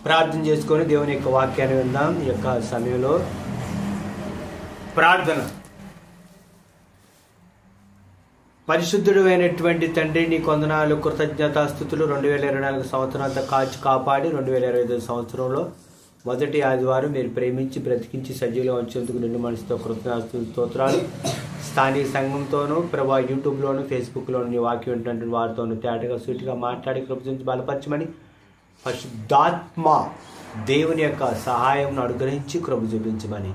ప్రార్థన చేసుకొని దేవుని యొక్క వాక్యాన్ని విందాం. ఈ యొక్క సమయంలో ప్రార్థన. పరిశుద్ధుడు అయినటువంటి తండ్రి, నీ కొందనాలు, కృతజ్ఞతాస్తుతులు. 2024 సంవత్సరాంతా కాచి కాపాడి 2025 సంవత్సరంలో మొదటి ఆదివారం మీరు ప్రేమించి బ్రతికించి సజీవంగా ఉంచేందుకు నిండు మనసుతో కృతజ్ఞతాస్తుతులు, స్తోత్రాలు. స్థానిక సంఘంతోనూ ప్రభా యూట్యూబ్లోను ఫేస్బుక్లోను నీ వాక్యం ఏంటంటే వారితోనూ తేటగా సూటిగా మాట్లాడి కృపరించి బలపరచమని పరిశుద్ధాత్మ దేవుని యొక్క సహాయం అనుగ్రహించి కృప చూపించమని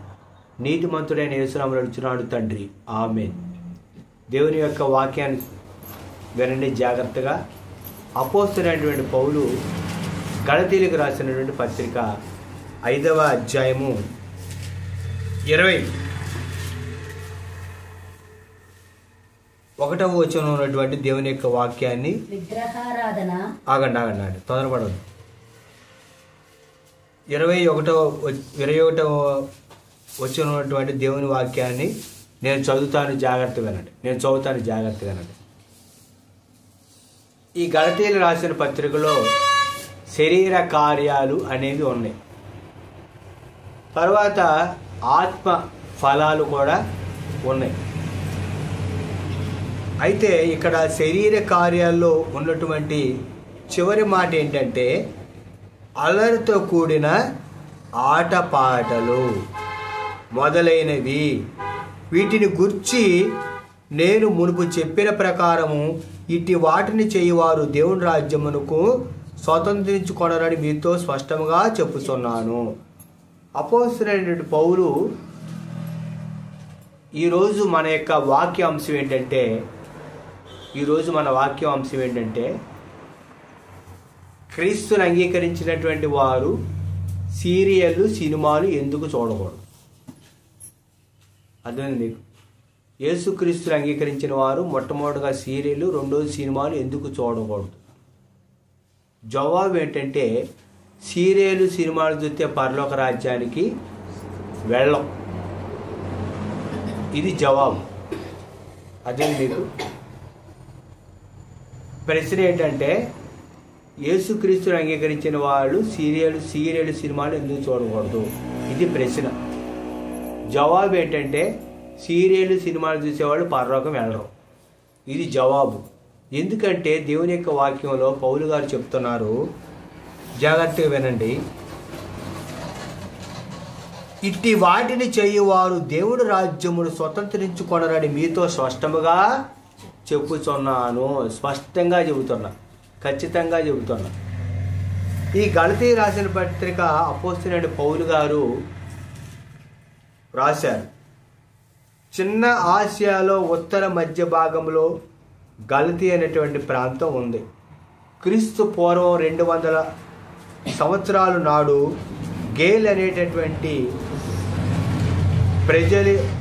నీతిమంతుడైన యేసునామములో అడుగుచున్నాడు తండ్రి, ఆమేన్. దేవుని యొక్క వాక్యాన్ని వినండి జాగ్రత్తగా. అపోస్తలుడైనటువంటి పౌలు గలతీయులకు రాసినటువంటి పత్రిక 5వ అధ్యాయము 21వ వచనంలో ఉన్నటువంటి దేవుని యొక్క వాక్యాన్ని విగ్రహారాధన ఆగండి తొందరపడదు. 21వ వచనంలో ఉన్నటువంటి దేవుని వాక్యాన్ని నేను చదువుతాను జాగ్రత్తగా వినండి. ఈ గలతీయులు రాసిన పత్రికలో శరీర కార్యాలు అనేవి ఉన్నాయి. తర్వాత ఆత్మ ఫలాలు కూడా ఉన్నాయి. అయితే ఇక్కడ శరీర కార్యాల్లో ఉన్నటువంటి చివరి మాట ఏంటంటే అల్లరితో కూడిన ఆటపాటలు మొదలైనవి. వీటిని గుర్చి నేను మునుపు చెప్పిన ప్రకారము ఇట్టి వాటిని చేయువారు దేవుని రాజ్యమునకు స్వతంత్రించుకొనరని మీతో స్పష్టంగా చెప్పుతున్నాను. అపోస్తలుడైనటువంటి పౌలు ఈరోజు మన యొక్క వాక్యాంశం ఏంటంటే క్రీస్తుని అంగీకరించినటువంటి వారు సీరియళ్ళు సినిమాలు ఎందుకు చూడకూడదు? అర్థమైంది మీకు? యేసుక్రీస్తుని అంగీకరించిన వారు మొట్టమొదటిగా సీరియళ్ళు, రెండోది సినిమాలు ఎందుకు చూడకూడదు? జవాబు ఏంటంటే సీరియళ్ళు సినిమాలు చూస్తే పరలోక రాజ్యానికి వెళ్ళం. ఇది జవాబు. అదే మీకు ప్రశ్న ఏంటంటే యేసుక్రీస్తుని అంగీకరించిన వాళ్ళు సీరియల్ సినిమాలు ఎందుకు చూడకూడదు? ఇది ప్రశ్న. జవాబు ఏంటంటే సీరియల్ సినిమాలు చూసేవాళ్ళు పరలోకం వెళ్ళరు. ఇది జవాబు. ఎందుకంటే దేవుని యొక్క వాక్యంలో పౌలు గారు చెప్తున్నారు, జాగ్రత్తగా వినండి. ఇట్టి వాటిని చేయువారు దేవుడి రాజ్యమును స్వతంత్రించుకొనరని మీతో స్పష్టముగా చెప్పుచున్నాను. స్పష్టంగా చెబుతున్నా, ఖచ్చితంగా చెబుతున్నా. ఈ గలతీయులకు రాసిన పత్రిక అపోస్తలుడైన పౌలు గారు రాశారు. చిన్న ఆసియాలో ఉత్తర మధ్య భాగంలో గలతీ అనేటువంటి ప్రాంతం ఉంది. క్రీస్తు పూర్వం 200 సంవత్సరాల నాడు గేల్ అనేటటువంటి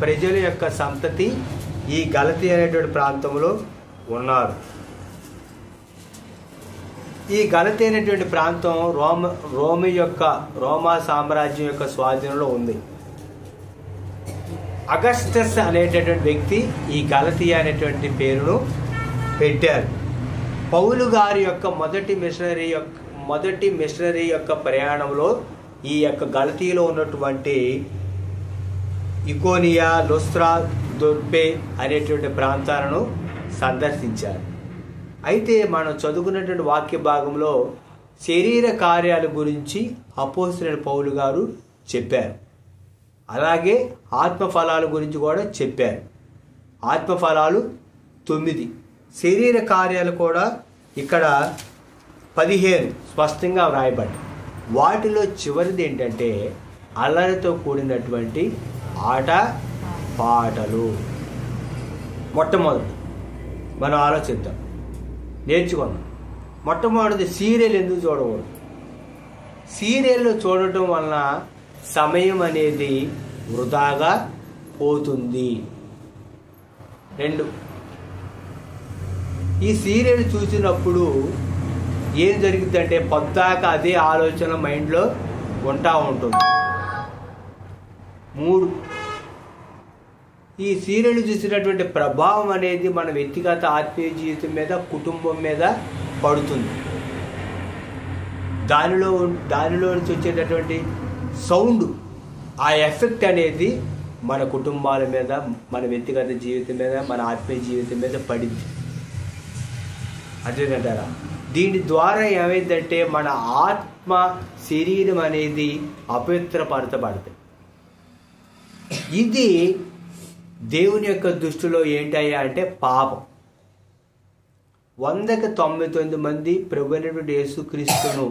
ప్రజల యొక్క సంతతి ఈ గలతీ అనేటువంటి ప్రాంతంలో ఉన్నారు. ఈ గలతీ అనేటువంటి ప్రాంతం రోమా సామ్రాజ్యం యొక్క స్వాధీనంలో ఉంది. అగస్టస్ అనేటటువంటి వ్యక్తి ఈ గలతీ అనేటువంటి పేరును పెట్టారు. పౌలు గారి యొక్క మొదటి మిషనరీ యొక్క ప్రయాణంలో ఈ యొక్క గలతీలో ఉన్నటువంటి ఇకోనియా, లుస్త్రా, దొర్బే అనేటువంటి ప్రాంతాలను సందర్శించారు. అయితే మనం చదువుకున్నటువంటి వాక్య భాగంలో శరీర కార్యాల గురించి అపోస్తలుడైన పౌలు గారు చెప్పారు. అలాగే ఆత్మఫలాల గురించి కూడా చెప్పారు. ఆత్మఫలాలు 9, శరీర కార్యాలు కూడా ఇక్కడ 15 స్పష్టంగా వ్రాయబడ్డాయి. వాటిలో చివరిది ఏంటంటే అల్లరితో కూడినటువంటి ఆట పాటలు. మొట్టమొదటి మనం ఆలోచిద్దాం, నేర్చుకున్నాం. మొట్టమొదటిది సీరియల్ ఎందుకు చూడకూడదు? సీరియల్లో చూడటం వలన సమయం అనేది వృధాగా పోతుంది. 2, ఈ సీరియల్ చూసినప్పుడు ఏం జరుగుతుందంటే పొద్దాక అదే ఆలోచన మైండ్లో ఉంటుంది. 3, ఈ సీరియల్ చూసినటువంటి ప్రభావం అనేది మన వ్యక్తిగత ఆత్మీయ జీవితం మీద, కుటుంబం మీద పడుతుంది. దానిలో నుంచి వచ్చేటటువంటి సౌండ్, ఆ ఎఫెక్ట్ అనేది మన కుటుంబాల మీద, మన వ్యక్తిగత జీవితం మీద, మన ఆత్మీయ జీవితం మీద పడింది. అదేంటారా? దీని ద్వారా ఏమైందంటే మన ఆత్మ శరీరం అనేది అపవిత్రపరచబడుతుంది. ఇది దేవుని యొక్క దృష్టిలో ఏంటయ్యా అంటే పాపం. 100కి 99 మంది ప్రభువైనటువంటి యేసుక్రీస్తును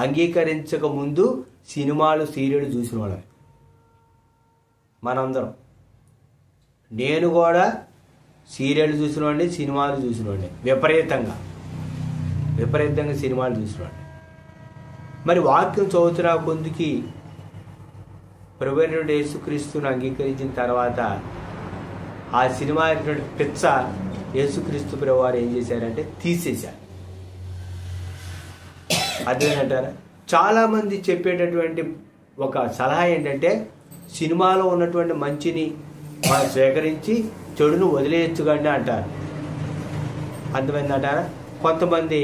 అంగీకరించక ముందు సినిమాలు, సీరియల్ చూసిన వాళ్ళం మనందరం. నేను కూడా సీరియల్ చూసినవాడిని, సినిమాలు చూసినవాడిని, విపరీతంగా సినిమాలు చూసినవాడిని. మరి వాక్యం చదువుతున్న కొందికి ప్రభువైనటువంటి యేసుక్రీస్తును అంగీకరించిన తర్వాత ఆ సినిమా పిచ్చ యేసుక్రీస్తు ప్రభు వారు ఏం చేశారంటే తీసేశారు. అదేంటారా? చాలామంది చెప్పేటటువంటి ఒక సలహా ఏంటంటే సినిమాలో ఉన్నటువంటి మంచిని మనం స్వీకరించి చెడును వదిలేయచ్చుకండి అంటారు. అర్థమైందంటారా? కొంతమంది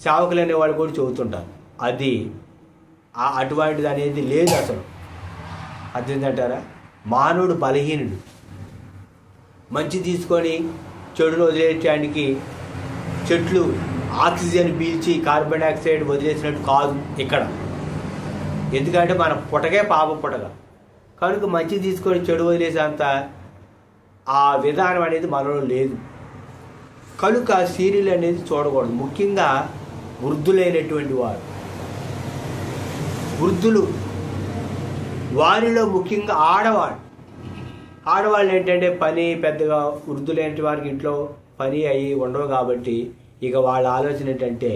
సేవకులు అనేవాళ్ళు కూడా చెబుతుంటారు. అది అటువంటిది అనేది లేదు అసలు. అదేంటంటారా? మానవుడు బలహీనుడు. మంచి తీసుకొని చెడును వదిలేయడానికి చెట్లు ఆక్సిజన్ పీల్చి కార్బన్ డైఆక్సైడ్ వదిలేసినట్టు కాదు ఇక్కడ. ఎందుకంటే మన పుటకే పాప పుటక కనుక మంచి తీసుకొని చెడు వదిలేసేంత ఆ విధానం అనేది మనలో లేదు. కనుక సీరియల్ అనేది చూడకూడదు. ముఖ్యంగా వృద్ధులైనటువంటి వృద్ధులు, వారిలో ముఖ్యంగా ఆడవాళ్ళు ఏంటంటే పని పెద్దగా వృద్ధులైన వారికి ఇంట్లో పని అయ్యి ఉండవు కాబట్టి ఇక వాళ్ళ ఆలోచన ఏంటంటే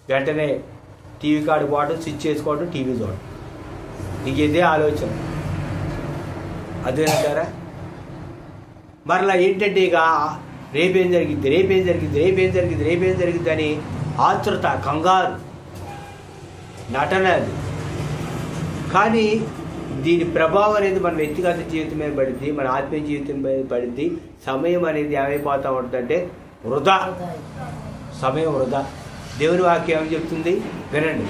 వెంటనే టీవీ కాడికి పోవడం, స్విచ్ చేసుకోవడం, టీవీ చూడడం. ఇక ఇదే ఆలోచన. అదేనంటారా? మరలా ఏంటంటే ఇక రేపేం జరిగింది అని ఆతృత, కంగారు, నటన అది. కానీ దీని ప్రభావం అనేది మన వ్యక్తిగత జీవితం మీద పడింది, మన ఆత్మీయ జీవితం మీద పడింది. సమయం అనేది ఏమైపోతూ ఉంటుందంటే సమయం వృధా. దేవుని వాక్యం ఏమని చెప్తుంది వినండి.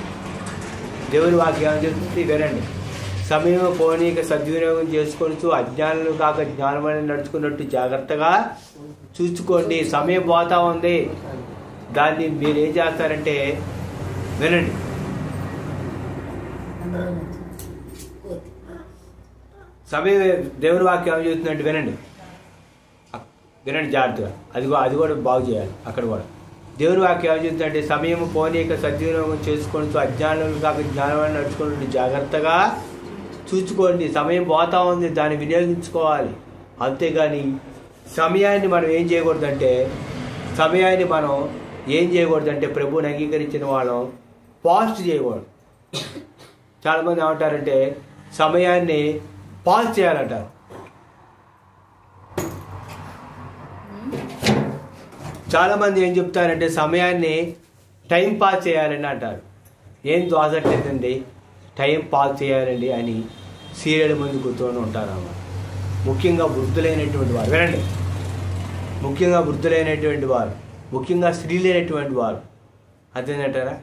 సమయం పోనీక సద్వినియోగం చేసుకొనిచు అజ్ఞానులు కాక జ్ఞానమైన నడుచుకున్నట్టు జాగ్రత్తగా చూసుకోండి. సమయం పోతా ఉంది. దాన్ని మీరు ఏం చేస్తారంటే వినండి. సమయం దేవుని వాక్యం ఏం చెప్తుందంటే వినండి జాగ్రత్తగా. అది కూడా బాగు చేయాలి. అక్కడ కూడా దేవుని వాక్యం ఏం చెప్తుందంటే సమయం పోనీక సద్వినియోగం చేసుకొని అజ్ఞానులు కాక జ్ఞానమైన నడుచుకున్నట్టు జాగ్రత్తగా చూసుకోండి. సమయం పోతా ఉంది, దాన్ని వినియోగించుకోవాలి. అంతేగాని సమయాన్ని మనం ఏం చేయకూడదంటే ప్రభువుని అంగీకరించిన వాళ్ళం పాస్ట్ చేయకూడదు. చాలామంది ఏమంటారంటే సమయాన్ని పాస్ చేయాలంటారు. చాలామంది ఏం చెప్తారంటే సమయాన్ని టైం పాస్ చేయాలని అంటారు. ఏం దోసట్లేదండి, టైం పాస్ చేయాలండి అని సీరియల్ ముందు కూర్చొని ఉంటారు అన్నమాట. ముఖ్యంగా వృద్ధులైనటువంటి వారు వినండి. ముఖ్యంగా స్త్రీలైనటువంటి వారు అదేంటారా?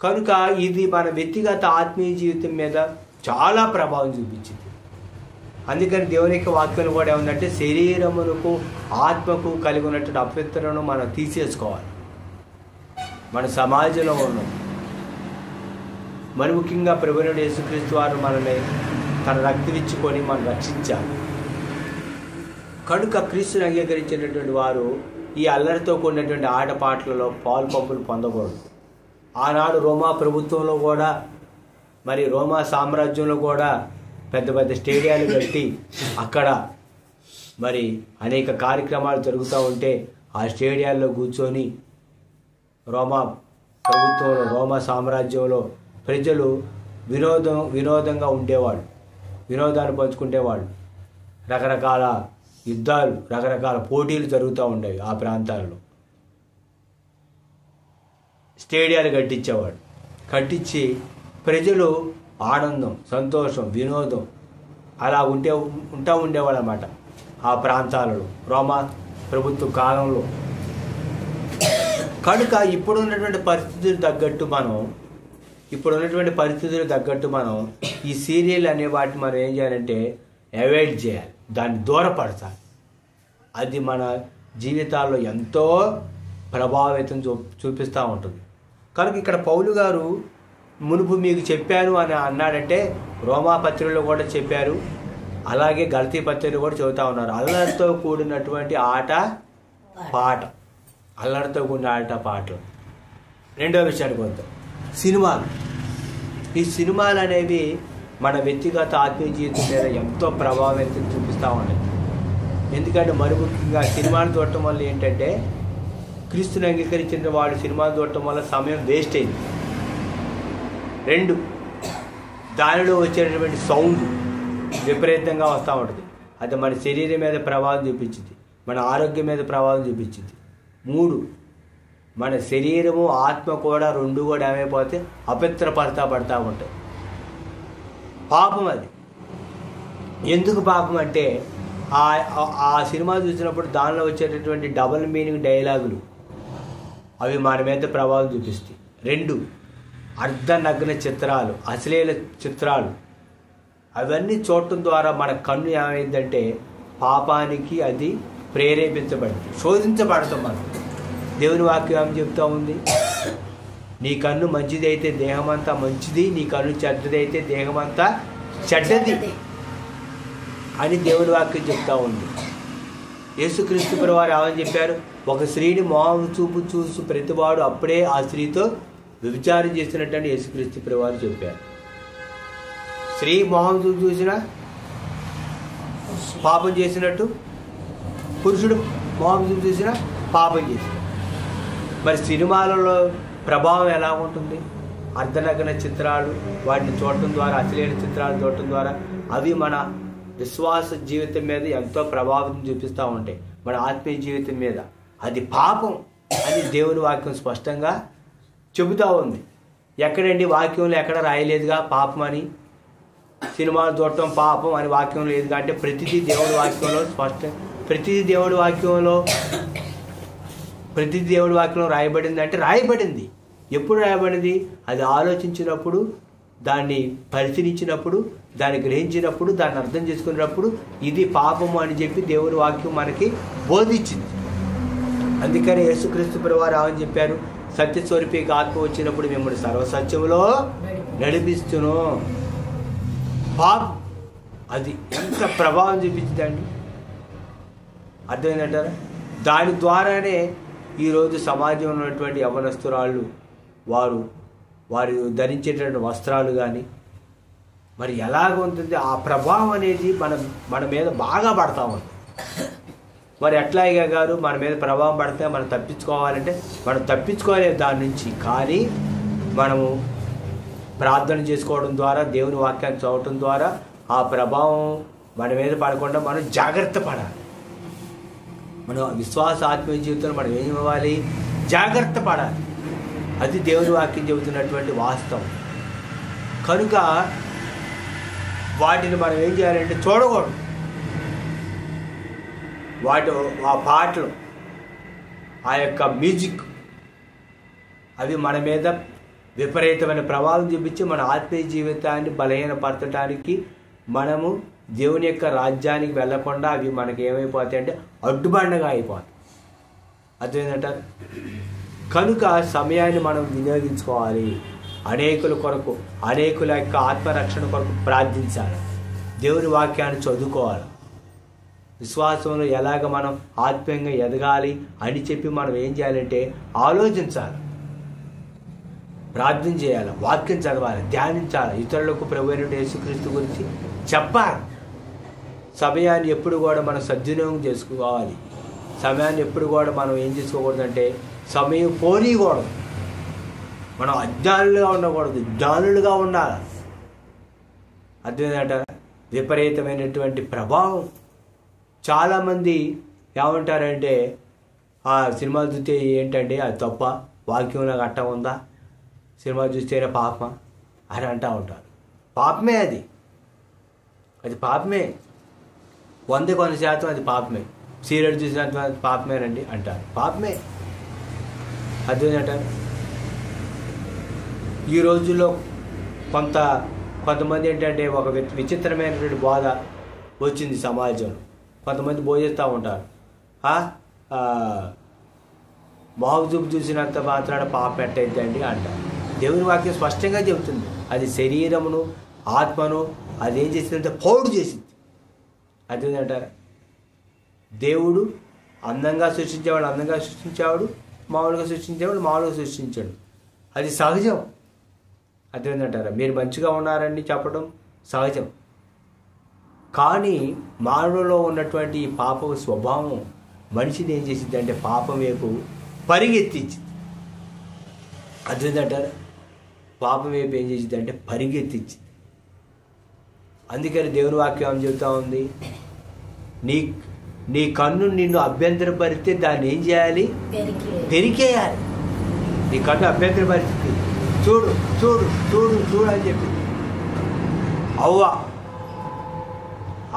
కనుక ఇది మన వ్యక్తిగత ఆత్మీయ జీవితం మీద చాలా ప్రభావం చూపించింది. అందుకని దేవుని యొక్క వాక్యం కూడా ఏముందంటే శరీరమునకు ఆత్మకు కలిగి ఉన్నటువంటి అపవిత్రను మనం తీసేసుకోవాలి. మన సమాజంలో ఉన్నాం. మరి ముఖ్యంగా ప్రభువైన యేసుక్రీస్తు వారు మనల్ని తన రక్తమిచ్చుకొని మనం రక్షించాలి. కనుక క్రీస్తుని అంగీకరించినటువంటి వారు ఈ అల్లరితో కూడినటువంటి ఆటపాటలలో పాలు పంపులు పొందకూడదు. ఆనాడు రోమా ప్రభుత్వంలో కూడా, మరి రోమా సామ్రాజ్యంలో కూడా పెద్ద పెద్ద స్టేడియాలు కట్టి అక్కడ మరి అనేక కార్యక్రమాలు జరుగుతూ ఉంటే ఆ స్టేడియాల్లో కూర్చొని రోమా ప్రభుత్వంలో, రోమా సామ్రాజ్యంలో ప్రజలు వినోదంగా ఉండేవాళ్ళు, వినోదాన్ని పంచుకునేవాళ్ళు. రకరకాల యుద్ధాలు, రకరకాల పోటీలు జరుగుతూ ఉండేవి. ఆ ప్రాంతాలలో స్టేడియాలు కట్టించి ప్రజలు ఆనందం, సంతోషం, వినోదం అలా ఉండేవాళ్ళు అన్నమాట ఆ ప్రాంతాలలో రోమా ప్రభుత్వ కాలంలో. కనుక ఇప్పుడున్నటువంటి పరిస్థితులు తగ్గట్టు మనం ఈ సీరియల్ అనే వాటిని మనం ఏం చేయాలంటే అవాయిడ్ చేయాలి, దాన్ని దూరపరచాలి. అది మన జీవితాల్లో ఎంతో ప్రభావితం చూపిస్తూ ఉంటుంది. కనుక ఇక్కడ పౌలు గారు మునుపు మీకు చెప్పాను అని అన్నాడంటే రోమా పత్రికలో కూడా చెప్పారు, అలాగే గలతీ పత్రికలో కూడా చెబుతా ఉన్నారు. అల్లరితో కూడినటువంటి ఆట పాటలు. రెండో విషయానికి వద్దాం, సినిమాలు. ఈ సినిమాలు అనేవి మన వ్యక్తిగత ఆత్మీయ జీవితం మీద ఎంతో ప్రభావితం చూపిస్తూ ఉన్నాయి. ఎందుకంటే మరి ముఖ్యంగా సినిమాలు చూడటం వల్ల ఏంటంటే క్రీస్తుని అంగీకరించిన వాడు సినిమాలు చూడటం వల్ల సమయం వేస్ట్ అయింది. 2, దానిలో వచ్చేటటువంటి సౌండ్ విపరీతంగా వస్తూ ఉంటుంది. అది మన శరీరం మీద ప్రభావం చూపించింది, మన ఆరోగ్యం మీద ప్రభావం చూపించింది. 3, మన శరీరము ఆత్మ కూడా 2 కూడా ఏమైపోతే పడతా ఉంటాయి. పాపం అది. ఎందుకు పాపం అంటే ఆ సినిమా చూసినప్పుడు దానిలో వచ్చేటటువంటి డబుల్ మీనింగ్ డైలాగులు అవి మన మీద ప్రభావం చూపిస్తాయి. 2, అర్ధనగ్న చిత్రాలు, అశ్లీల చిత్రాలు, అవన్నీ చూడటం ద్వారా మన కన్ను ఏమైందంటే పాపానికి అది ప్రేరేపించబడింది, శోధించబడతాం మనం. దేవుని వాక్యం ఏం చెప్తా ఉంది, నీ కన్ను మంచిదైతే దేహమంతా మంచిది, నీ కన్ను చెడ్డదైతే దేహమంతా చెడ్డది అని దేవుని వాక్యం చెప్తా ఉంది. యేసుక్రీస్తు ప్రభువారు ఏమని చెప్పారు, ఒక స్త్రీని మోహం చూపు చూసి ప్రతివాడు అప్పుడే ఆ స్త్రీతో వ్యభిచారం చేసినట్టని యేసుక్రీస్తు ప్రభువారు చెప్పారు. స్త్రీ మోహం చూపు చూసినా పాపం చేసినట్టు, పురుషుడు మోహం చూపు చూసినా పాపం చేసినట్టు. మరి సినిమాలలో ప్రభావం ఎలా ఉంటుంది? అర్ధనగ్న చిత్రాలు వాటిని చూడటం ద్వారా, అశ్లీల చిత్రాలు చూడటం ద్వారా అవి మన విశ్వాస జీవితం మీద ఎంతో ప్రభావం చూపిస్తూ ఉంటాయి, మన ఆత్మీయ జీవితం మీద. అది పాపం అని దేవుని వాక్యం స్పష్టంగా చెబుతూ ఉంది. ఎక్కడండి వాక్యంలో ఎక్కడ రాయలేదుగా పాపం అని, సినిమాలు చూడటం పాపం అని వాక్యం లేదుగా. అంటే ప్రతిదీ దేవుడి వాక్యంలో ప్రతిదీ దేవుడి వాక్యంలో రాయబడింది. అంటే రాయబడింది. ఎప్పుడు రాయబడింది? అది ఆలోచించినప్పుడు, దాన్ని పరిశీలించినప్పుడు, దాన్ని గ్రహించినప్పుడు, దాన్ని అర్థం చేసుకున్నప్పుడు ఇది పాపము అని చెప్పి దేవుని వాక్యం మనకి బోధించింది. అందుకని యేసుక్రీస్తు ప్రభువారు ఏమని చెప్పారు, సత్యస్వరూపికి ఆత్మ వచ్చినప్పుడు మిమ్మల్ని సర్వసత్యంలో నడిపిస్తును. పాపం అది ఎంత ప్రభావం చూపించిందండి, అర్థమైందంటారా? దాని ద్వారానే ఈరోజు సమాజంలో ఉన్నటువంటి యవనస్తురాళ్ళు వారు ధరించేటువంటి వస్త్రాలు కానీ మరి ఎలాగ ఉంటుంది, ఆ ప్రభావం అనేది మన మీద బాగా పడతా ఉంది. మరి ఎట్లాగే గారు మన మీద ప్రభావం పడితే మనం తప్పించుకోవాలంటే మనం తప్పించుకోలేదు దాని నుంచి. కానీ మనము ప్రార్థన చేసుకోవడం ద్వారా, దేవుని వాక్యాన్ని చదవటం ద్వారా ఆ ప్రభావం మన మీద పడకుండా మనం జాగ్రత్త పడాలి. మన విశ్వాస ఆత్మీయ జీవితంలో మనం ఏం ఇవ్వాలి? జాగ్రత్త పడాలి. అది దేవుని వాక్యం చెబుతున్నటువంటి వాస్తవం. కనుక వాటిని మనం ఏం చేయాలంటే చూడకూడదు. ఆ పాటలు, ఆ యొక్క మ్యూజిక్ అవి మన మీద విపరీతమైన ప్రభావం చూపించి మన ఆత్మీయ జీవితాన్ని బలహీనపరచడానికి, మనము దేవుని యొక్క రాజ్యానికి వెళ్లకుండా అవి మనకి ఏమైపోతాయి అంటే అడ్డుబండగా అయిపోతాయి. అర్థమైందంటారు? కనుక సమయాన్ని మనం వినియోగించుకోవాలి. అనేకుల కొరకు, అనేకుల యొక్క ఆత్మరక్షణ కొరకు ప్రార్థించాలి. దేవుని వాక్యాన్ని చదువుకోవాలి. విశ్వాసంలో ఎలాగ మనం ఆత్మీయంగా ఎదగాలి అని చెప్పి మనం ఏం చేయాలంటే ఆలోచించాలి, ప్రార్థన చేయాలి, వాక్యం చదవాలి, ధ్యానించాలి, ఇతరులకు ప్రభువైన యేసుక్రీస్తు గురించి చెప్పాలి. సమయాన్ని ఎప్పుడు కూడా మనం సద్వినియోగం చేసుకోవాలి. సమయాన్ని ఎప్పుడు కూడా మనం ఏం చేసుకోకూడదంటే సమయం పోనీయకూడదు. మనం అజ్ఞానులుగా ఉండకూడదు, జ్ఞానులుగా ఉండాలి. అర్థమైందంట? విపరీతమైనటువంటి ప్రభావం. చాలామంది ఏమంటారంటే ఆ సినిమాలు చూస్తే ఏంటంటే అది తప్ప, వాక్యంలో అట్ట ఉందా, సినిమా చూస్తేనే పాపమా అని అంటూ ఉంటారు. పాపమే అది పాపమే. 100% అది పాపమే. సీరియల్ చూసినంత పాపమేనండి అంటారు. పాపమే. అదేంటంటారు. ఈ రోజుల్లో కొంతమంది ఏంటంటే ఒక విచిత్రమైనటువంటి బోధ వచ్చింది సమాజంలో. కొంతమంది బోధిస్తూ ఉంటారు, మాకు చూపు చూసినంత మాత్రాన పాపం ఎట్టయిద్దండి అంటారు. దేవుని వాక్యం స్పష్టంగా చెబుతుంది, అది శరీరమును ఆత్మను అదేం చేసిందంటే పౌడు చేసింది. అదేంటంటారా, దేవుడు అందంగా సృష్టించేవాడు అందంగా సృష్టించేవాడు, మామూలుగా సృష్టించేవాడు మామూలుగా సృష్టించాడు. అది సహజం. అదేంటంటారా, మీరు మంచిగా ఉన్నారని చెప్పడం సహజం. కానీ మానవులో ఉన్నటువంటి ఈ పాప స్వభావం మనిషిని ఏం చేసింది అంటే పాపం వైపు పరిగెత్తించింది. అదేంటంటారా, పాపం వైపు ఏం చేసింది అంటే పరిగెత్తించింది. అందుకని దేవుని వాక్యం ఏం చెబుతా ఉంది, నీ కన్ను నిన్ను అభ్యంతరపరిస్తే దాన్ని ఏం చేయాలి, పెరికేయాలి. నీ కన్ను అభ్యంతరపరిస్తే చూడు చూడు చూడు చూడు అని చెప్పింది అవ్వ.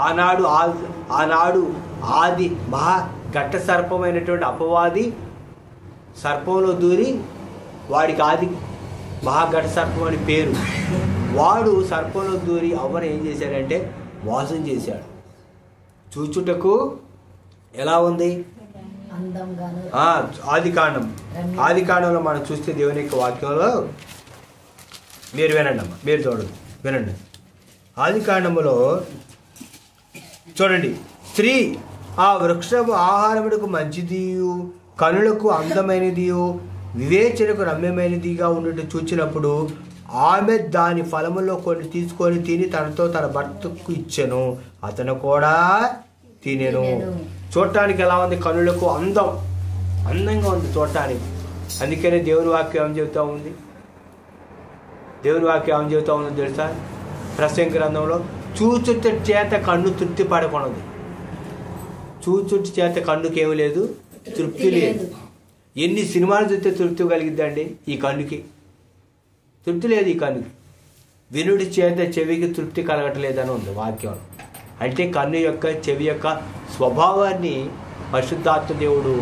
ఆనాడు ఆది మహా ఘట్ట సర్పమైనటువంటి అపవాది సర్పంలో దూరి, వాడికి ఆది మహాఘట సర్పం అని పేరు, వాడు సర్పంలో దూరి అవ్వను ఏం చేశాడంటే మోసం చేశాడు. చూచుటకు ఎలా ఉంది, ఆది కాండంలో మనం చూస్తే దేవుని యొక్క వాక్యంలో మీరు వినండి అమ్మా, మీరు చూడండి వినండి. ఆది కాండములో చూడండి, స్త్రీ ఆ వృక్షము ఆహారములకు మంచిదియు కనులకు అందమైనదియు వివేచనకు రమ్యమైనదిగా ఉండటం చూచినప్పుడు ఆమె దాని ఫలములో కొన్ని తీసుకొని తిని తనతో తన భర్తకు ఇచ్చెను, అతను కూడా తినెను. చూడటానికి ఎలా ఉంది, కనులకు అందంగా ఉంది చూడటానికి. అందుకనే దేవుని వాక్యం ఏం చెబుతూ ఉంది, దేవుని వాక్యం ఏం చెబుతూ ఉందో తెలుసా, ప్రసంగి గ్రంథంలో చూచుట చేత కన్ను తృప్తి పడకూడదు. చూచుట చేత కన్నుకేమీ లేదు, తృప్తి లేదు. ఎన్ని సినిమాలు చూస్తే తృప్తి కలిగిద్దండి, ఈ కన్నుకి తృప్తి లేదు. ఈ కన్నుకి వినుడి చేత చెవికి తృప్తి కలగట్లేదని ఉంది వాక్యం. అంటే కన్ను యొక్క చెవి యొక్క స్వభావాన్ని పరిశుద్ధాత్మ దేవుడు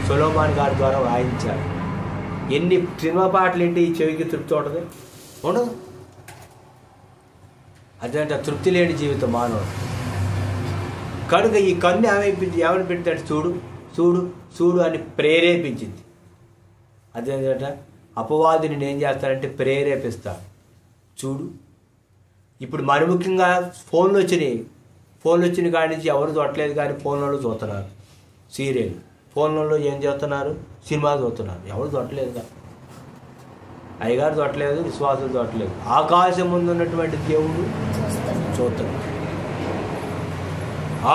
సొలొమోను గారి ద్వారా వాయించారు. ఎన్ని సినిమా పాటలు ఏంటి ఈ చెవికి తృప్తి ఉండదు, ఉండదు. అదంటే తృప్తి లేని జీవితం మానవుడు. కనుక ఈ కన్ను ఏమని పెట్టాడు, చూడు చూడు చూడు అని ప్రేరేపించింది. అదేంటంట అపవాదిని ఏం చేస్తాడంటే ప్రేరేపిస్తాడు. చూడు, ఇప్పుడు మరి ముఖ్యంగా ఫోన్లు వచ్చిన కాడి నుంచి ఎవరు చూడట్లేదు, కానీ ఫోన్లలో చూస్తున్నారు సీరియల్, ఫోన్లలో ఏం చేస్తున్నారు, సినిమాలు చూస్తున్నారు. ఎవరు చూడట్లేదు కదా, అయ్యగారు చూడట్లేదు, విశ్వాసులు చూడట్లేదు. ఆకాశం ముందు ఉన్నటువంటి దేవుడు చూస్తున్నాడు,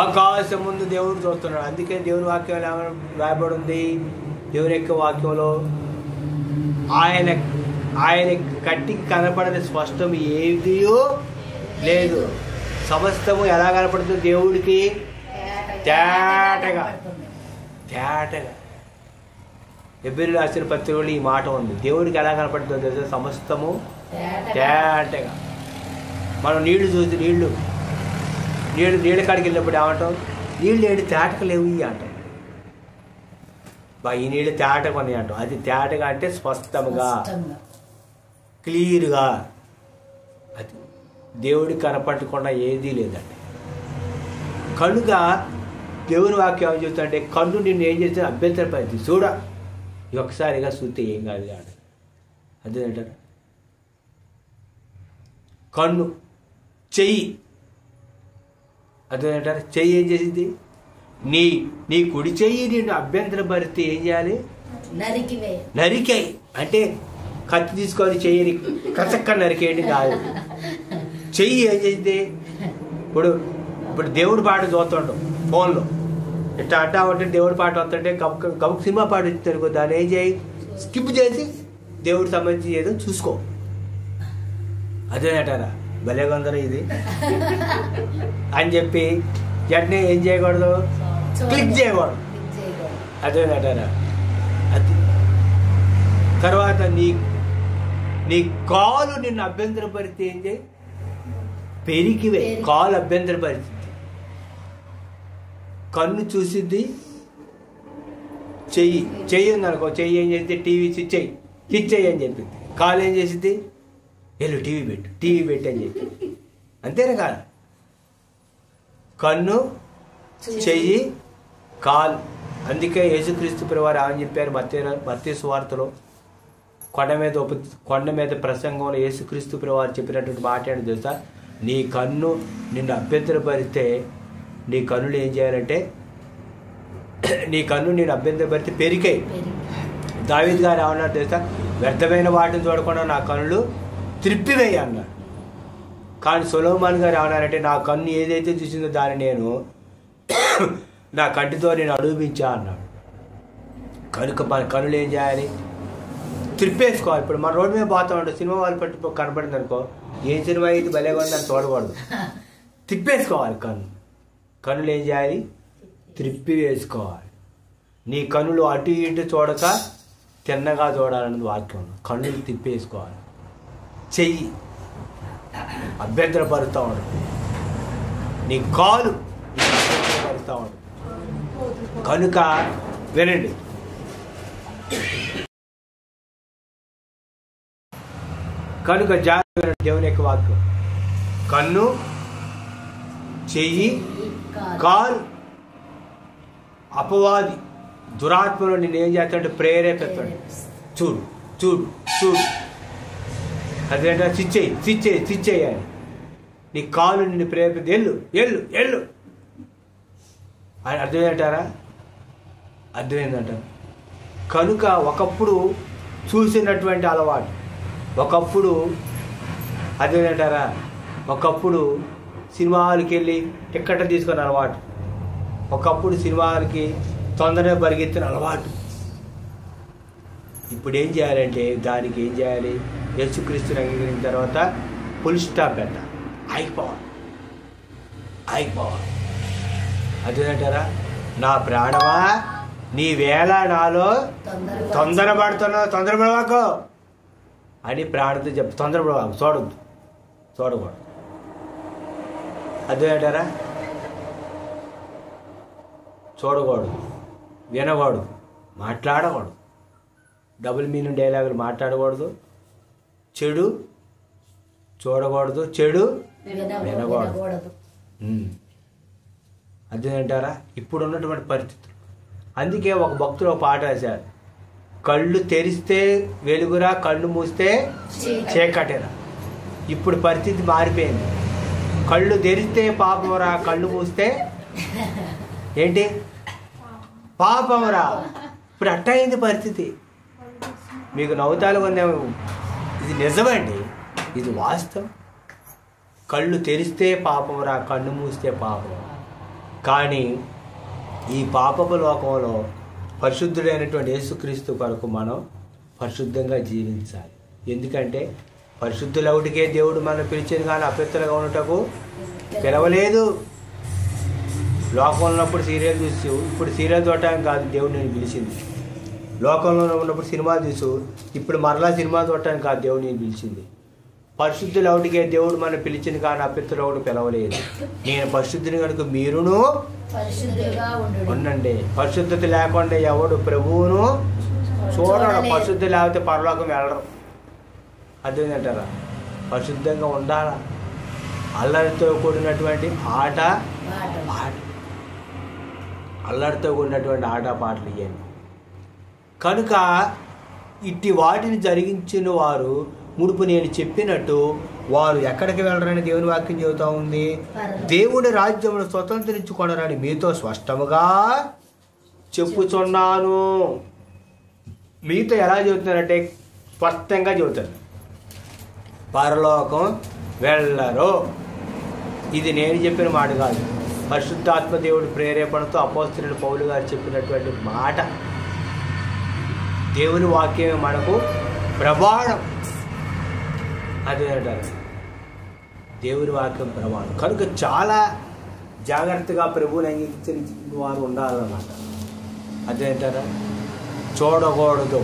ఆకాశం ముందు దేవుడు చూస్తున్నాడు. అందుకే దేవుని వాక్యంలో ఏమైనా రాయబడి ఉంది, దేవుని యొక్క వాక్యంలో ఆయన కంటికి కనపడని స్పష్టం ఏదియో లేదు. సమస్తము ఎలా కనపడుతుంది దేవుడికి, తేటగా. ఎబ్రిలు రాసిన పత్రికలో ఈ మాట ఉంది, దేవుడికి ఎలా కనపడుతుందో తెలుసా, సమస్తము తేటగా. మనం నీళ్లు చూసి నీళ్ళ కాడికి వెళ్ళినప్పుడు ఏమంటాం, నీళ్ళు ఏడు తేటగా లేవు అంటాం. ఈ నీళ్ళు తేటగా ఉన్నాయి అంటాం. అది తేటగా అంటే స్పష్టంగా, క్లియర్గా. అది దేవుడికి కనపడకుండా ఏదీ లేదండి. కనుక దేవుని వాక్యం ఏం చెప్తుంటే, కన్ను నిన్ను ఏం చేస్తే అభ్యంతరపరిచి చూడ, ఒకసారిగా చూస్తే ఏం కాదు కాదు. అదేంటారు, కన్ను చెయ్యి, అదేంటారు, చెయ్యి ఏం చేసింది, నీ కుడి చెయ్యి నిన్ను అభ్యంతరపరిస్తే ఏం చేయాలి, నరికేయి. అంటే కత్తి తీసుకొని చెయ్యిని కచక్క నరికేయండి కాదు. చెయ్యి ఏం చేసింది, ఇప్పుడు దేవుడి పాట చూస్తుంటాం ఫోన్లో, ఇట్లా అంటా ఉంటే దేవుడి పాట వస్తుంటే గబుక్ సినిమా పాట వచ్చిందనుకో, దాన్ని ఏం చేయి, స్కిప్ చేసి దేవుడికి సంబంధించి ఏదో చూసుకో. అదేనంటారా, భలేగా ఉందరా ఇది అని చెప్పి వెంటనే ఏం చేయకూడదు, క్లిక్ చేయకూడదు. అదేనంటారా. అది తర్వాత నీ కాలు నిన్ను అభ్యంతరపరిస్తే ఏం చేయి, పెరికివే. కాలు అభ్యంతరపరిచింది, కన్ను చూసిద్ది, చెయ్యి ఉందనుకో, చెయ్యి ఏం చేస్తే టీవీ స్విచ్ చెయ్యి అని చెప్పింది. కాలు ఏం చేసింది, వెళ్ళు టీవీ పెట్టు అని చెప్పి. అంతేనా కాదు? కన్ను, చెయ్యి, కాలు. అందుకే యేసుక్రీస్తు ప్రభువారు ఏమని చెప్పారు మత్తయి సువార్తలో కొండ మీద ప్రసంగంలో యేసుక్రీస్తు ప్రభువారు చెప్పినటువంటి మాట ఏంటో తెలుసా? నీ కన్ను నిన్ను అభ్యంతరపరిస్తే నీ కన్నులు ఏం చేయాలంటే, నీ కన్ను నేను అభ్యంతరపరిస్తే పెరికాయి. దావీదు గారు ఏమన్నారు తెలుసా? వ్యర్థమైన వాటిని చూడకుండా నా కన్నులు త్రిప్పివేయి అన్నాడు. కానీ సొలొమోన్ గారు ఏమన్నారంటే, నా కన్ను ఏదైతే చూసిందో దాన్ని నేను నా కంటితో నేను అనుభవించా అన్నాడు. కనుక మన కన్నులు ఏం చేయాలి? త్రిప్పేసుకోవాలి. ఇప్పుడు మన రోడ్డు మీద పోతా ఉంటాం, సినిమా వాళ్ళు పట్టు కనపడింది అనుకో, ఏం సినిమా ఇది భలేగా ఉందని చూడకూడదు, తిప్పేసుకోవాలి. కన్నులు ఏం చేయాలి? త్రిప్పి వేసుకోవాలి. నీ కన్నులు అటు ఇటు చూడక తిన్నగా చూడాలన్నది వాక్యం. కన్నులు తిప్పేసుకోవాలి. చెయ్యి అభ్యంతరపరుస్తూ ఉండదు, నీ కాలు అభ్యంతరపరుస్తూ ఉండదు. కనుక వినండి, కనుక జాగ్రత్త దేవుని యొక్క వాక్యం. కన్ను, చెయ్యి, కాలు అపవాది దురాత్మలో నేను ఏం చేస్తాడంటే ప్రేరేపిస్తాడు. చూడు చూడు చూడు, అదేంటో చిచ్చేయాలి. నీ కాలు నిన్ను ప్రేరేపిస్తే ఎల్లు అని అర్థమేంటారా? అర్థమైందంటారు. కనుక ఒకప్పుడు చూసినటువంటి అలవాటు, ఒకప్పుడు అదేంటారా, ఒకప్పుడు సినిమాలకి వెళ్ళి టిక్కెట్ తీసుకున్న అలవాటు, ఒకప్పుడు సినిమాలకి తొందరగా పరిగెత్తిన అలవాటు. ఇప్పుడు ఏం చేయాలంటే దానికి ఏం చేయాలి? యేసుక్రీస్తుని అంగీకరించిన తర్వాత ఫుల్ స్టాప్ పెట్టాలి. అయిపోవాలి. అదేంటారా? నా ప్రాణమా నీ వేళ నాలో తొందరపడవాకు అని ప్రాణంతో చెప్పు. తొందరపడవాకు, చూడకూడదు. అదేంటారా? చూడకూడదు, వినకూడదు, మాట్లాడకూడదు, డబుల్ మీనింగ్ డైలాగులు మాట్లాడకూడదు, చెడు చూడకూడదు, చెడు వినకూడదు. అదేంటారా? ఇప్పుడు ఉన్నటువంటి పరిస్థితులు. అందుకే ఒక భక్తుడు ఒక పాట రాశారు, కళ్ళు తెరిస్తే వెలుగురా, కళ్ళు మూస్తే చీకటిరా. ఇప్పుడు పరిస్థితి మారిపోయింది. కళ్ళు తెరిస్తే పాపంరా, కళ్ళు మూస్తే ఏంటి? పాపంరా. ఇప్పుడు అట్టయింది పరిస్థితి. మీకు నవ్వుతాలు కొందేమో, ఇది నిజమండి, ఇది వాస్తవం. కళ్ళు తెరిస్తే పాపంరా, కళ్ళు మూస్తే పాపం. కానీ ఈ పాపపు లోకంలో పరిశుద్ధుడైనటువంటి యేసుక్రీస్తు కొరకు మనం పరిశుద్ధంగా జీవించాలి. ఎందుకంటే పరిశుద్ధులవుడికే దేవుడు మనం పిలిచింది, కానీ అపవిత్రులుగా ఉండటకు పిలవలేదు. లోకంలో ఉన్నప్పుడు సీరియల్ చూసి, ఇప్పుడు సీరియల్ చూడటానికి కాదు దేవుడు నేను పిలిచింది. లోకంలో ఉన్నప్పుడు సినిమా చూసు, ఇప్పుడు మరలా సినిమా చూడటానికి కాదు దేవుడు నేను పిలిచింది. పరిశుద్ధులవుడికే దేవుడు మనం పిలిచింది, కానీ అపవిత్రులవుడు పిలవలేదు. నేను పరిశుద్ధుని కనుక మీరును ఉండండి. పరిశుద్ధత లేకుండా ఎవడు ప్రభువును చూడడు. పరిశుద్ధి లేకపోతే పరలోకం వెళ్ళరు. అదేంటంటారా? పరిశుద్ధంగా ఉండాలా. అల్లరితో కూడినటువంటి అల్లరితో కూడినటువంటి పాటలు ఇవ్వండి. కనుక ఇట్టి వాటిని జరిగించిన వారు మునుపు నేను చెప్పినట్టు వారు ఎక్కడికి వెళ్ళరని దేవుని వాక్యం చెబుతా ఉంది. దేవుని రాజ్యమును స్వతంత్రించుకొనరని మీతో స్పష్టముగా చెప్పుచున్నాను. మీతో ఎలా చెబుతున్నారంటే స్పష్టంగా చెబుతారు, పరలోకం వెళ్ళరు. ఇది నేను చెప్పిన మాట కాదు, పరిశుద్ధాత్మ దేవుడి ప్రేరేపణతో అపోస్తలుడు పౌలు గారు చెప్పినటువంటి మాట. దేవుని వాక్యమే మనకు ప్రమాణం. అదే అంటారు, దేవుని వాక్యం ప్రమాణం. కనుక చాలా జాగ్రత్తగా ప్రభువుని అంగీకరించిన వారు ఉండాలన్నమాట. అదేంటారా? చూడకూడదు,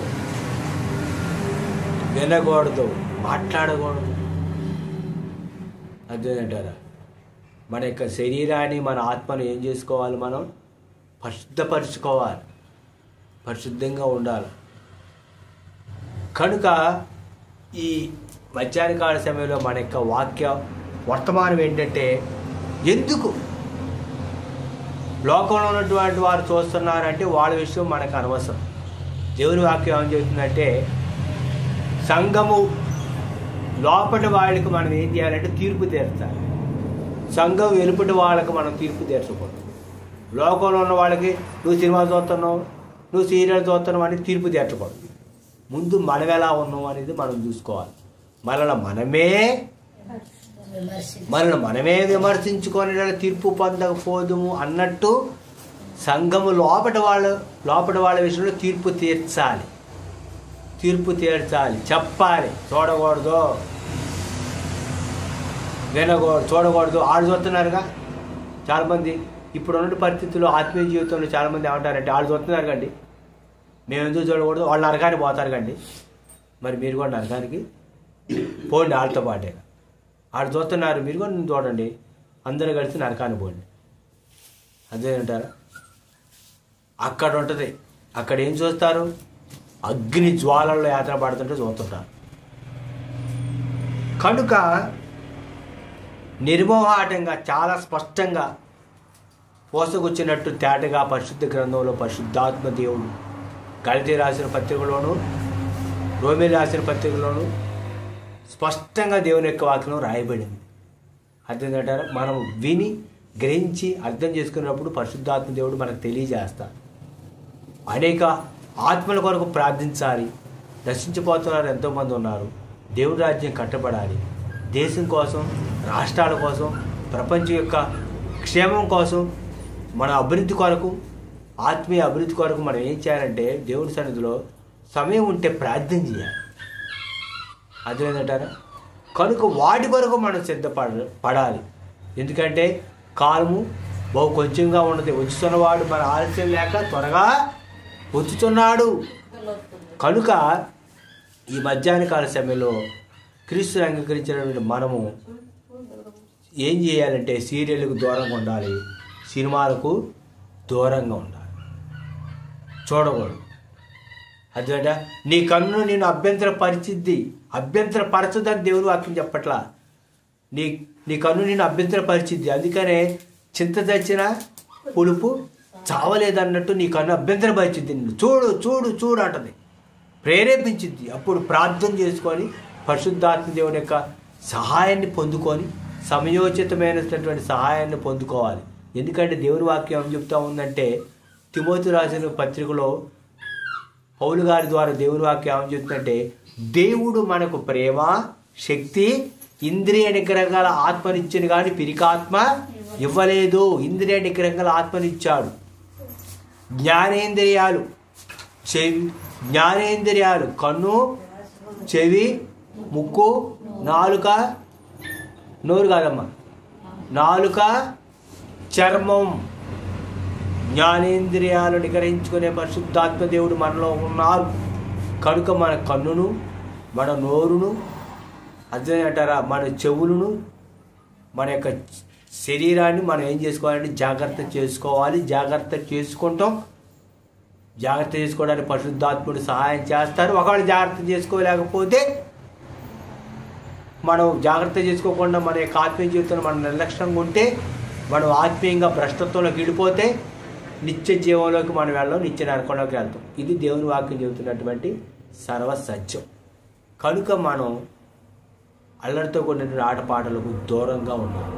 వినకూడదు, మాట్లాడకూడదు. అదేంటారా? మన యొక్క శరీరాన్ని, మన ఆత్మను ఏం చేసుకోవాలి? మనం పరిశుద్ధపరచుకోవాలి. పరిశుద్ధంగా ఉండాలి. కనుక ఈ మధ్యాహ్న కాల సమయంలో మన యొక్క వాక్య వర్తమానం ఏంటంటే, ఎందుకు లోకంలో ఉన్నటువంటి వారు చూస్తున్నారంటే వాళ్ళ విషయం మనకు అనవసరం. దేవుని వాక్యం ఏం చెబుతుందంటే, సంఘము లోపటి వాళ్ళకి మనం ఏం చేయాలంటే తీర్పు తీర్చాలి. సంఘం వెలుపటి వాళ్ళకి మనం తీర్పు తీర్చకూడదు. లోకంలో ఉన్న వాళ్ళకి నువ్వు సినిమా చూస్తున్నావు, నువ్వు సీరియల్ చూస్తున్నావు అని తీర్పు తీర్చకూడదు. ముందు మనం ఎలా ఉన్నాం అనేది మనం చూసుకోవాలి. మనల్ని మనమే విమర్శించుకొని తీర్పు పొందకపోదుము అన్నట్టు సంఘము లోపటి వాళ్ళ విషయంలో తీర్పు తీర్చాలి, చెప్పాలి. చూడకూడదు, వినకూడదు, చూడకూడదు. ఆడు చూస్తున్నారుగా చాలామంది. ఇప్పుడున్న పరిస్థితుల్లో ఆత్మీయ జీవితంలో చాలామంది ఏమంటారంటే, వాళ్ళు చూస్తున్నారు కండి, మేము ఎందుకు చూడకూడదు, వాళ్ళు నరకానికి పోతారు కండి. మరి మీరు కూడా నరకానికి పోండి వాళ్ళతో పాటే. వాళ్ళు చూస్తున్నారు, మీరు కూడా చూడండి, అందరూ కలిసి నరకానికి పోండి. అదేంటారా? అక్కడ ఉంటుంది. అక్కడ ఏం చూస్తారు? అగ్ని జ్వాలల్లో యాత్ర పడుతుంటే చూస్తుంటారు. కనుక నిర్మోహాటంగా చాలా స్పష్టంగా పోసకొచ్చినట్టు తేటగా పరిశుద్ధ గ్రంథంలో పరిశుద్ధాత్మ దేవుడు గలతీ రాసిన పత్రికలోను, రోమే రాసిన పత్రికలోను స్పష్టంగా దేవుని యొక్క వాక్యం రాయబడింది. అర్థమేంటారా? మనం విని గ్రహించి అర్థం చేసుకున్నప్పుడు పరిశుద్ధాత్మ దేవుడు మనకు తెలియజేస్తాడు. అనేక ఆత్మల కొరకు ప్రార్థించాలి. నశించిపోతున్నారు, ఎంతోమంది ఉన్నారు. దేవుడి రాజ్యం కట్టబడాలి. దేశం కోసం, రాష్ట్రాల కోసం, ప్రపంచం యొక్క క్షేమం కోసం, మన అభివృద్ధి కొరకు, ఆత్మీయ అభివృద్ధి కొరకు మనం ఏం చేయాలంటే దేవుడి సన్నిధిలో సమయం ఉంటే ప్రార్థన చేయాలి. అదేంటంటారా? కనుక వాటి కొరకు మనం సిద్ధపడాలి. ఎందుకంటే కాలము బహు కొంచెంగా ఉన్నది. వచ్చుతున్నవాడు మన ఆలస్యం లేక త్వరగా వచ్చుతున్నాడు. కనుక ఈ మధ్యాహ్న కాల సమయంలో క్రీస్తుని అంగీకరించినటువంటి మనము ఏం చేయాలంటే సీరియల్కు దూరంగా ఉండాలి, సినిమాలకు దూరంగా ఉండాలి, చూడకూడదు. అదేంట నీ కన్ను నేను అభ్యంతరపరచదని దేవుని వాక్యం చెప్పట్లా. నీ కన్ను నేను అభ్యంతరపరిచిద్ది. అందుకనే చింత చచ్చిన పులుపు చావలేదన్నట్టు నీ కన్ను అభ్యంతరపరిచిద్ది. నిన్ను చూడు చూడు చూడు అంటది, ప్రేరేపించింది. అప్పుడు ప్రార్థన చేసుకొని పరిశుద్ధాత్మ దేవుని యొక్క సహాయాన్ని పొందుకొని సమయోచితమైనటువంటి సహాయాన్ని పొందుకోవాలి. ఎందుకంటే దేవుని వాక్యం ఏం చెప్తా ఉందంటే, తిమోతి రాసిన పత్రికలో పౌలు గారి ద్వారా దేవుని వాక్యం ఏం చెప్తుందంటే, దేవుడు మనకు ప్రేమ, శక్తి, ఇంద్రియ నిగ్రహాల ఆత్మనిచ్చిన కానీ పిరికాత్మ ఇవ్వలేదు. ఇంద్రియ నిగ్రహాల ఆత్మనిచ్చాడు. జ్ఞానేంద్రియాలు కన్ను, చెవి, ముక్కు, నాలుక, నోరు కాదమ్మా, నాలుక, చర్మం, జ్ఞానేంద్రియాలు నిగ్రహించుకునే పరిశుద్ధాత్మ దేవుడు మనలో ఉన్నారు. కనుక మన కన్నును, మన నోరును, అదే అంటారా, మన చెవులను, మన యొక్క శరీరాన్ని మనం ఏం చేసుకోవాలంటే జాగ్రత్త చేసుకోవాలి. జాగ్రత్త చేసుకోవడానికి పరిశుద్ధాత్ముడు సహాయం చేస్తారు. ఒకవేళ జాగ్రత్త చేసుకోలేకపోతే, మనం జాగ్రత్త చేసుకోకుండా మన యొక్క ఆత్మీయ జీవితంలో మనం నిర్లక్ష్యంగా ఉంటే, మనం ఆత్మీయంగా భ్రష్టత్వంలోకి వెళ్ళిపోతే నిత్య జీవంలోకి మనం వెళ్ళాం, నిత్య నరకంలోకి వెళ్తాం. ఇది దేవుని వాక్యం చెబుతున్నటువంటి సర్వసత్యం. కనుక మనం అల్లరితో కూడిన ఆటపాటలకు దూరంగా ఉండాలి.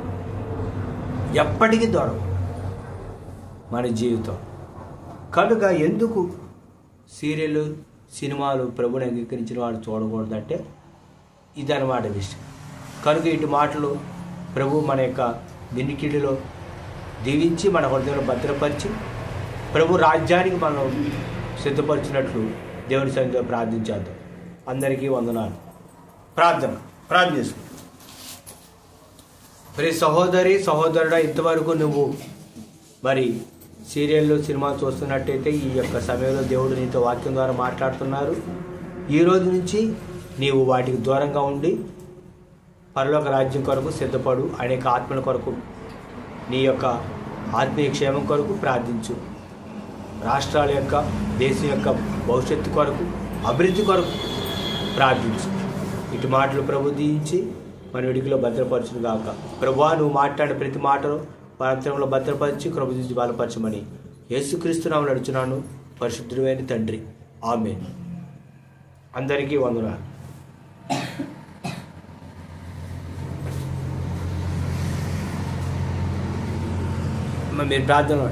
ఎప్పటికీ దూరం మన జీవితం. కనుక ఎందుకు సీరియళ్ళు, సినిమాలు ప్రభుని అంగీకరించిన వాళ్ళు చూడకూడదంటే ఇదన్నమాట విషయం. కనుక ఇటు మాటలు ప్రభు మన యొక్క వినికిడిలో దీవించి మన హృదయంలో భద్రపరిచి ప్రభు రాజ్యానికి మనం సిద్ధపరిచినట్లు దేవుని సన్నిధిలో ప్రార్థించేద్దాం. అందరికీ వందనాలు. ప్రార్థన చేసుకుంటాం. మరి సహోదరుడా, ఇంతవరకు నువ్వు మరి సీరియల్లో, సినిమా చూస్తున్నట్టయితే ఈ యొక్క సమయంలో దేవుడు నీతో వాక్యం ద్వారా మాట్లాడుతున్నారు. ఈ రోజు నుంచి నీవు వాటికి దూరంగా ఉండి పరలోక రాజ్యం కొరకు సిద్ధపడు. అనేక ఆత్మల కొరకు, నీ యొక్క ఆత్మీయ క్షేమం కొరకు ప్రార్థించు. రాష్ట్రాల యొక్క దేశం యొక్క భవిష్యత్తు కొరకు అభివృద్ధి కొరకు ప్రార్థించు. ఇటు మాటలు ప్రభు దీవించి మన వెడికిలో భద్రపరచును గాక. ప్రభువా, నువ్వు మాట్లాడిన ప్రతి మాటను వారంతరంలో భద్రపరిచి కృప చూసి బలపరచమని యేసుక్రీస్తు నామములో నడుచున్నాను పరిశుద్ధుడైన తండ్రి, ఆమేన్. అందరికీ వందనాలు. మీరు ప్రార్థన